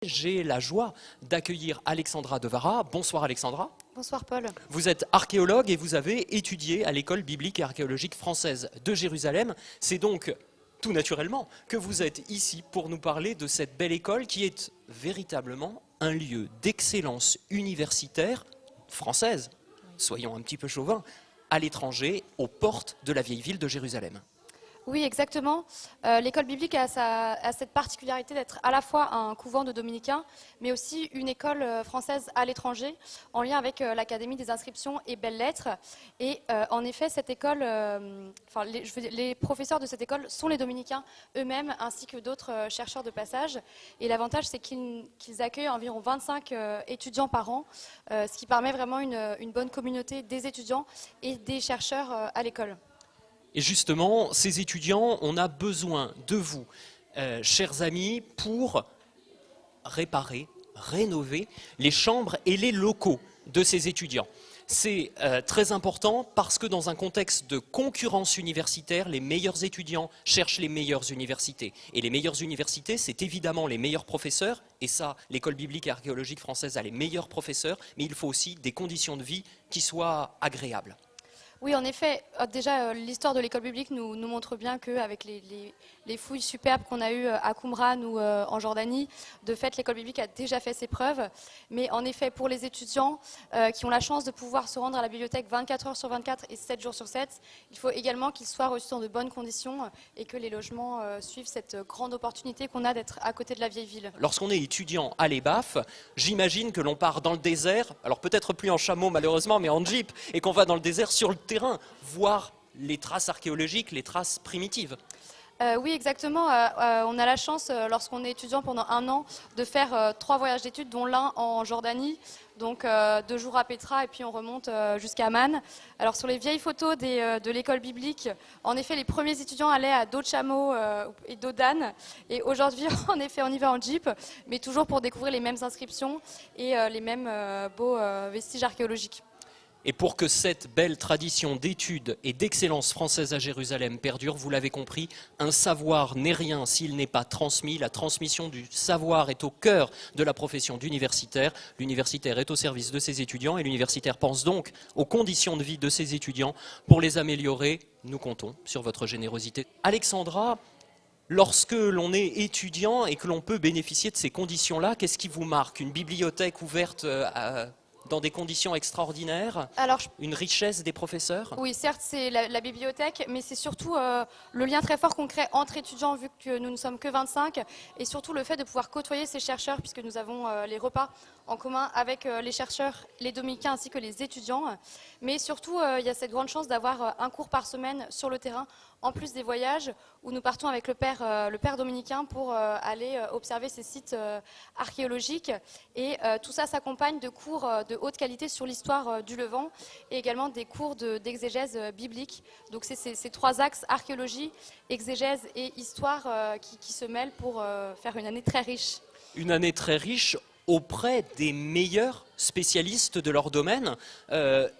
J'ai la joie d'accueillir Alexandra Devara. Bonsoir Alexandra. Bonsoir Paul. Vous êtes archéologue et vous avez étudié à l'école biblique et archéologique française de Jérusalem. C'est donc tout naturellement que vous êtes ici pour nous parler de cette belle école qui est véritablement un lieu d'excellence universitaire française, soyons un petit peu chauvins, à l'étranger, aux portes de la vieille ville de Jérusalem. Oui, exactement. L'école biblique a cette particularité d'être à la fois un couvent de dominicains, mais aussi une école française à l'étranger, en lien avec l'Académie des inscriptions et belles-lettres. Et en effet, cette école, les professeurs de cette école sont les dominicains eux-mêmes, ainsi que d'autres chercheurs de passage. Et l'avantage, c'est qu'ils accueillent environ 25 étudiants par an, ce qui permet vraiment une bonne communauté des étudiants et des chercheurs à l'école. Et justement, ces étudiants, on a besoin de vous, chers amis, pour réparer, rénover les chambres et les locaux de ces étudiants. C'est très important parce que dans un contexte de concurrence universitaire, les meilleurs étudiants cherchent les meilleures universités. Et les meilleures universités, c'est évidemment les meilleurs professeurs, et ça, l'école biblique et archéologique française a les meilleurs professeurs, mais il faut aussi des conditions de vie qui soient agréables. Oui, en effet, déjà l'histoire de l'école biblique nous montre bien qu'avec les fouilles superbes qu'on a eues à Qumran ou en Jordanie, de fait l'école biblique a déjà fait ses preuves. Mais en effet, pour les étudiants qui ont la chance de pouvoir se rendre à la bibliothèque 24 heures sur 24 et 7 jours sur 7, il faut également qu'ils soient reçus dans de bonnes conditions et que les logements suivent cette grande opportunité qu'on a d'être à côté de la vieille ville. Lorsqu'on est étudiant à l'EBAF, j'imagine que l'on part dans le désert, alors peut-être plus en chameau malheureusement, mais en jeep, et qu'on va dans le désert sur le terrain, voir les traces archéologiques, les traces primitives. Oui, exactement. On a la chance, lorsqu'on est étudiant pendant un an, de faire 3 voyages d'études, dont l'un en Jordanie, donc 2 jours à Pétra, et puis on remonte jusqu'à Amman. Alors sur les vieilles photos de l'école biblique, en effet, les premiers étudiants allaient à dos de chameau et dos d'âne. Et aujourd'hui, en effet, on y va en jeep, mais toujours pour découvrir les mêmes inscriptions et les mêmes beaux vestiges archéologiques. Et pour que cette belle tradition d'études et d'excellence française à Jérusalem perdure, vous l'avez compris, un savoir n'est rien s'il n'est pas transmis. La transmission du savoir est au cœur de la profession d'universitaire. L'universitaire est au service de ses étudiants et l'universitaire pense donc aux conditions de vie de ses étudiants. Pour les améliorer, nous comptons sur votre générosité. Alexandra, lorsque l'on est étudiant et que l'on peut bénéficier de ces conditions-là, qu'est-ce qui vous marque? Une bibliothèque ouverte dans des conditions extraordinaires, une richesse des professeurs? Oui, certes, c'est la bibliothèque, mais c'est surtout le lien très fort qu'on crée entre étudiants, vu que nous ne sommes que 25, et surtout le fait de pouvoir côtoyer ces chercheurs, puisque nous avons les repas en commun avec les chercheurs, les dominicains ainsi que les étudiants. Mais surtout, il y a cette grande chance d'avoir un cours par semaine sur le terrain, en plus des voyages où nous partons avec le père dominicain pour aller observer ces sites archéologiques. Et tout ça s'accompagne de cours de haute qualité sur l'histoire du Levant et également des cours d'exégèse biblique. Donc c'est ces 3 axes, archéologie, exégèse et histoire, qui se mêlent pour faire une année très riche. Une année très riche auprès des meilleurs spécialistes de leur domaine.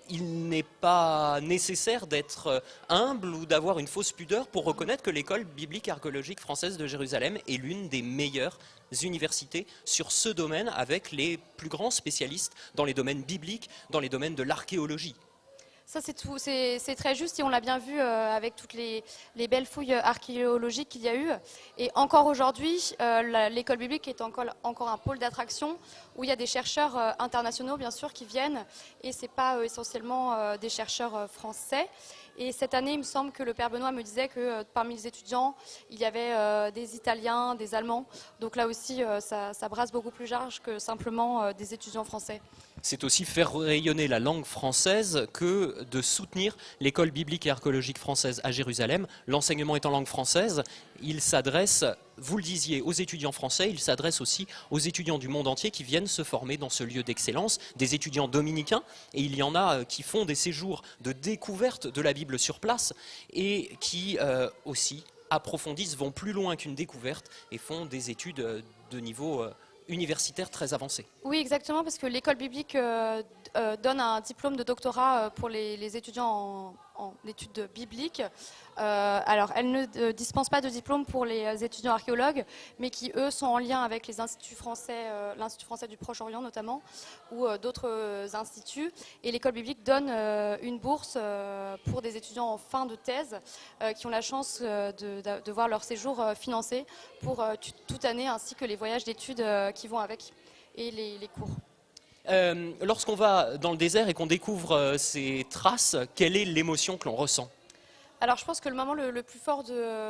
Il n'est pas nécessaire d'être humble ou d'avoir une fausse pudeur pour reconnaître que l'école biblique et archéologique française de Jérusalem est l'une des meilleures universités sur ce domaine, avec les plus grands spécialistes dans les domaines bibliques, dans les domaines de l'archéologie. Ça, c'est très juste et on l'a bien vu avec toutes les belles fouilles archéologiques qu'il y a eu. Et encore aujourd'hui, l'école biblique est encore un pôle d'attraction où il y a des chercheurs internationaux, bien sûr, qui viennent. Et ce n'est pas essentiellement des chercheurs français. Et cette année, il me semble que le père Benoît me disait que parmi les étudiants, il y avait des Italiens, des Allemands. Donc là aussi, ça brasse beaucoup plus large que simplement des étudiants français. C'est aussi faire rayonner la langue française que de soutenir l'école biblique et archéologique française à Jérusalem. L'enseignement est en langue française, il s'adresse, vous le disiez, aux étudiants français, il s'adresse aussi aux étudiants du monde entier qui viennent se former dans ce lieu d'excellence, des étudiants dominicains, et il y en a qui font des séjours de découverte de la Bible sur place et qui aussi approfondissent, vont plus loin qu'une découverte et font des études de niveau universitaire très avancé. Oui, exactement, parce que l'école biblique donne un diplôme de doctorat pour les étudiants en études bibliques. Alors, elles ne dispensent pas de diplôme pour les étudiants archéologues, mais qui, eux, sont en lien avec les instituts français, l'Institut français du Proche-Orient notamment, ou d'autres instituts. Et l'école biblique donne une bourse pour des étudiants en fin de thèse qui ont la chance de voir leur séjour financé pour toute année, ainsi que les voyages d'études qui vont avec et les cours. Lorsqu'on va dans le désert et qu'on découvre ces traces, quelle est l'émotion que l'on ressent ? Alors je pense que le moment le plus fort,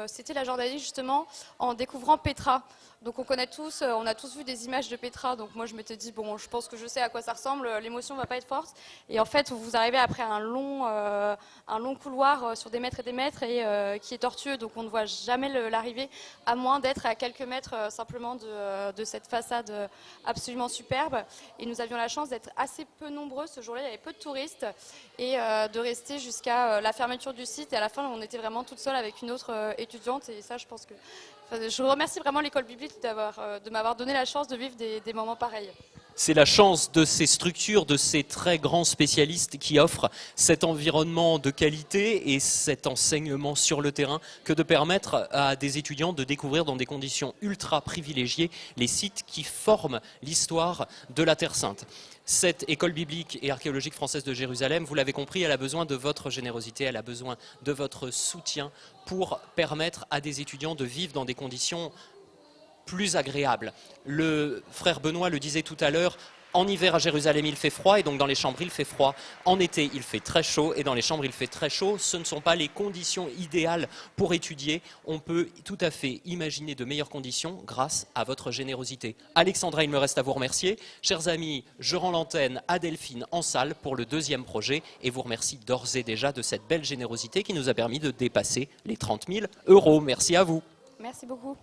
c'était la Jordanie justement, en découvrant Petra. Donc on connaît tous, on a tous vu des images de Petra, donc moi je m'étais dit, bon, je pense que je sais à quoi ça ressemble, l'émotion va pas être forte. Et en fait, vous arrivez après un long couloir sur des mètres et qui est tortueux, donc on ne voit jamais l'arrivée, à moins d'être à quelques mètres simplement de cette façade absolument superbe. Et nous avions la chance d'être assez peu nombreux ce jour-là, il y avait peu de touristes, et de rester jusqu'à la fermeture du site. Et à la fin, on était vraiment toute seule avec une autre étudiante, et ça, je pense que... Je remercie vraiment l'école biblique de m'avoir donné la chance de vivre des moments pareils. C'est la chance de ces structures, de ces très grands spécialistes qui offrent cet environnement de qualité et cet enseignement sur le terrain que de permettre à des étudiants de découvrir dans des conditions ultra privilégiées les sites qui forment l'histoire de la Terre Sainte. Cette école biblique et archéologique française de Jérusalem, vous l'avez compris, elle a besoin de votre générosité, elle a besoin de votre soutien pour permettre à des étudiants de vivre dans des conditions plus agréables. Le frère Benoît le disait tout à l'heure, en hiver à Jérusalem il fait froid et donc dans les chambres il fait froid. En été il fait très chaud et dans les chambres il fait très chaud. Ce ne sont pas les conditions idéales pour étudier. On peut tout à fait imaginer de meilleures conditions grâce à votre générosité. Alexandra, il me reste à vous remercier. Chers amis, je rends l'antenne à Delphine en salle pour le deuxième projet et vous remercie d'ores et déjà de cette belle générosité qui nous a permis de dépasser les 30 000 €. Merci à vous. Merci beaucoup.